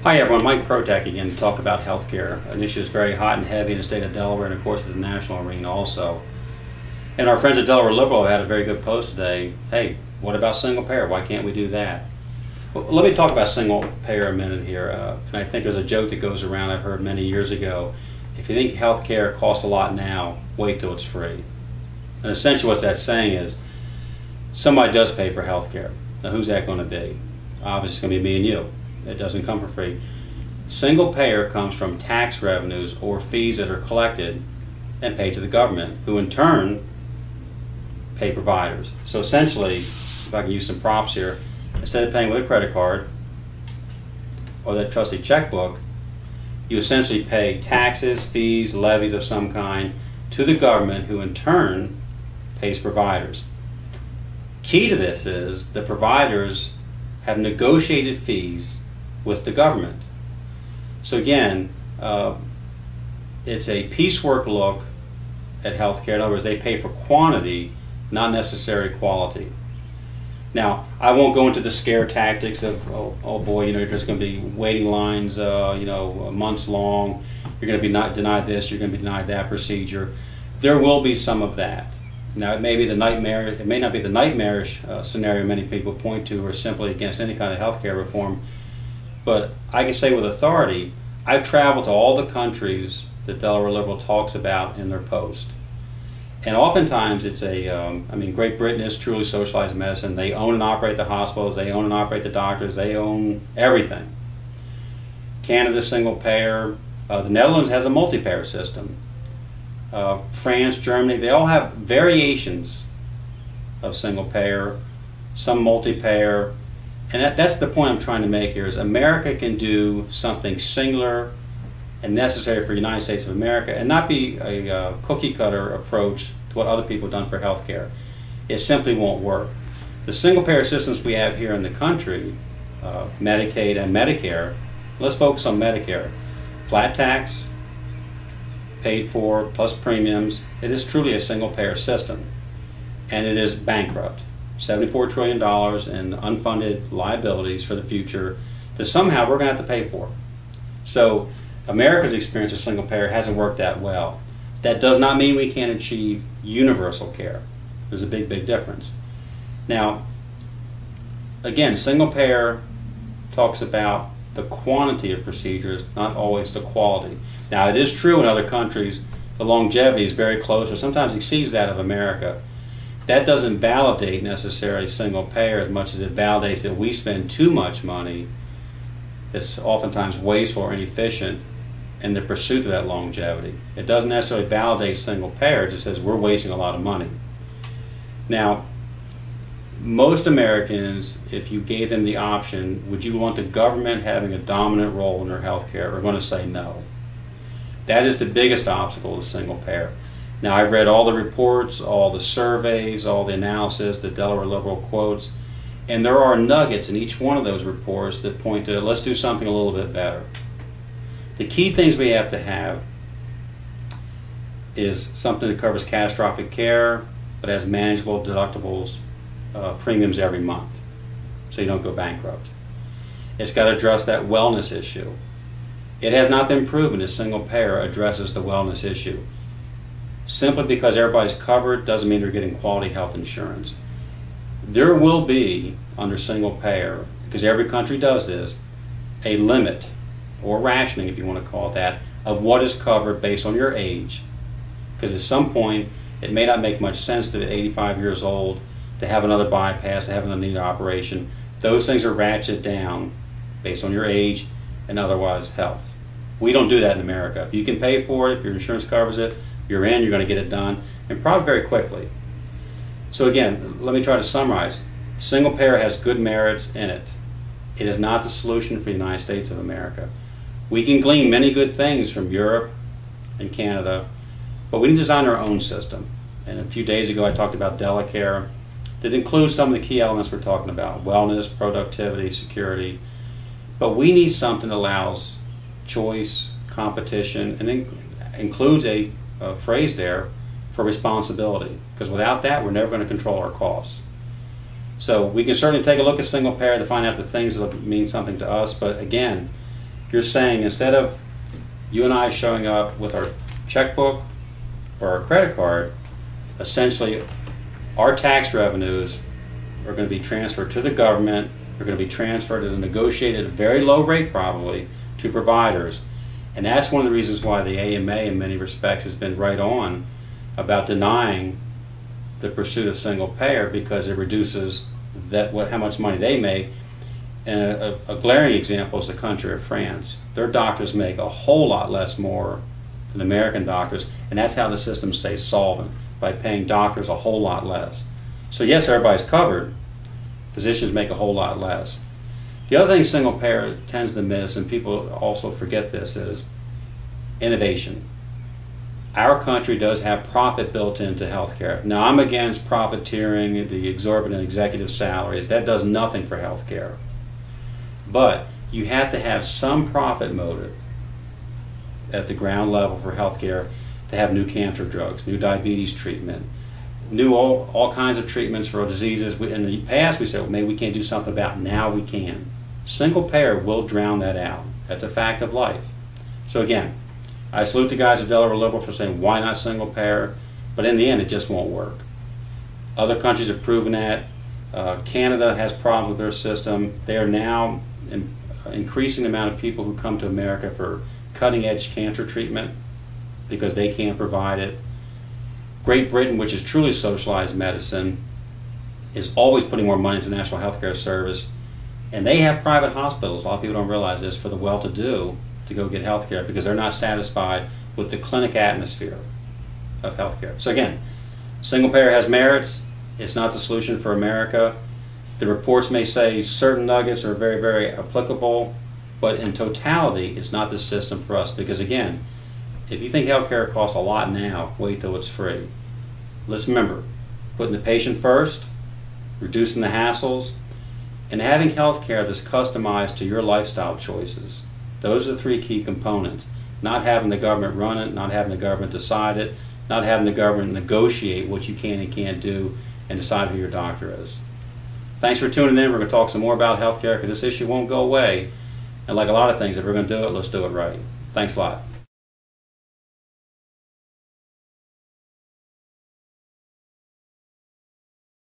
Hi everyone, Mike Protack again to talk about healthcare. An issue that's very hot and heavy in the state of Delaware and of course in the national arena also. And our friends at Delaware Liberal have had a very good post today. Hey, what about single payer? Why can't we do that? Well, let me talk about single payer a minute here. And I think there's a joke that goes around I've heard many years ago. If you think healthcare costs a lot now, wait till it's free. And essentially what that's saying is somebody does pay for healthcare. Now who's that going to be? Obviously it's going to be me and you. It doesn't come for free. Single payer comes from tax revenues or fees that are collected and paid to the government, who in turn pay providers. So essentially, if I can use some props here, instead of paying with a credit card or that trusty checkbook, you essentially pay taxes, fees, levies of some kind to the government, who in turn pays providers. Key to this is the providers have negotiated fees with the government. So again, it's a piecework look at healthcare. In other words, they pay for quantity, not necessarily quality. Now, I won't go into the scare tactics of, oh boy, there's going to be waiting lines, months long. You're going to be denied this, you're going to be denied that procedure. There will be some of that. Now, it may be it may not be the nightmarish scenario many people point to, or simply against any kind of healthcare reform. But I can say with authority, I've traveled to all the countries that Delaware Liberal talks about in their post. And oftentimes it's Great Britain is truly socialized medicine. They own and operate the hospitals, they own and operate the doctors, they own everything. Canada's single payer, the Netherlands has a multi-payer system. France, Germany, they all have variations of single payer, some multi-payer. And that's the point I'm trying to make here, is America can do something singular and necessary for the United States of America and not be a cookie cutter approach to what other people have done for healthcare. It simply won't work. The single payer systems we have here in the country, Medicaid and Medicare, let's focus on Medicare. Flat tax, paid for, plus premiums. It is truly a single payer system. And it is bankrupt. $74 trillion in unfunded liabilities for the future that somehow we're going to have to pay for. So America's experience with single payer hasn't worked that well. That does not mean we can't achieve universal care. There's a big, big difference. Now, again, single payer talks about the quantity of procedures, not always the quality. Now, it is true in other countries the longevity is very close or sometimes exceeds that of America. That doesn't validate necessarily single payer as much as it validates that we spend too much money that's oftentimes wasteful or inefficient in the pursuit of that longevity. It doesn't necessarily validate single payer, it just says we're wasting a lot of money. Now, most Americans, if you gave them the option, would you want the government having a dominant role in their health care, are going to say no. That is the biggest obstacle to single payer. Now, I've read all the reports, all the surveys, all the analysis that Delaware Liberal quotes, and there are nuggets in each one of those reports that point to, let's do something a little bit better. The key things we have to have is something that covers catastrophic care, but has manageable deductibles, premiums every month, so you don't go bankrupt. It's got to address that wellness issue. It has not been proven that single payer addresses the wellness issue. Simply because everybody's covered doesn't mean they're getting quality health insurance. There will be, under single payer, because every country does this, a limit, or rationing if you want to call it that, of what is covered based on your age. Because at some point, it may not make much sense to be 85 years old to have another bypass, to have another knee operation. Those things are ratcheted down based on your age and otherwise health. We don't do that in America. If you can pay for it, if your insurance covers it, you're in, you're going to get it done, and probably very quickly. So again, let me try to summarize. Single payer has good merits in it. It is not the solution for the United States of America. We can glean many good things from Europe and Canada, but we need to design our own system. And a few days ago I talked about Delicare that includes some of the key elements we're talking about: wellness, productivity, security. But we need something that allows choice, competition, and includes a phrase there for responsibility, because without that we're never going to control our costs. So we can certainly take a look at single payer to find out the things that mean something to us, but again, You're saying instead of you and I showing up with our checkbook or our credit card, essentially our tax revenues are going to be transferred to the government. They're going to be transferred at a negotiated, very low rate probably, to providers. And that's one of the reasons why the AMA in many respects has been right on about denying the pursuit of single payer, because it reduces how much money they make. And a glaring example is the country of France. Their doctors make a whole lot less more than American doctors, and that's how the system stays solvent, by paying doctors a whole lot less. So yes, everybody's covered. Physicians make a whole lot less. The other thing single payer tends to miss, and people also forget this, is innovation. Our country does have profit built into healthcare. Now, I'm against profiteering, the exorbitant executive salaries. That does nothing for healthcare. But you have to have some profit motive at the ground level for healthcare to have new cancer drugs, new diabetes treatment, new all kinds of treatments for diseases. In the past, we said, well, maybe we can't do something about it. Now we can. Single payer will drown that out. That's a fact of life. So again, I salute the guys at Delaware Liberal for saying, why not single payer? But in the end, it just won't work. Other countries have proven that. Canada has problems with their system. They are now increasing the amount of people who come to America for cutting-edge cancer treatment because they can't provide it. Great Britain, which is truly socialized medicine, is always putting more money into the National Healthcare Service. And they have private hospitals, a lot of people don't realize this, for the well-to-do to go get health care because they're not satisfied with the clinic atmosphere of healthcare. So again, single payer has merits. It's not the solution for America. The reports may say certain nuggets are very, very applicable, but in totality, it's not the system for us. Because again, if you think healthcare costs a lot now, wait till it's free. Let's remember, putting the patient first, reducing the hassles, and having healthcare that's customized to your lifestyle choices. Those are the three key components. Not having the government run it, not having the government decide it, not having the government negotiate what you can and can't do and decide who your doctor is. Thanks for tuning in. We're going to talk some more about healthcare because this issue won't go away. And like a lot of things, if we're going to do it, let's do it right. Thanks a lot.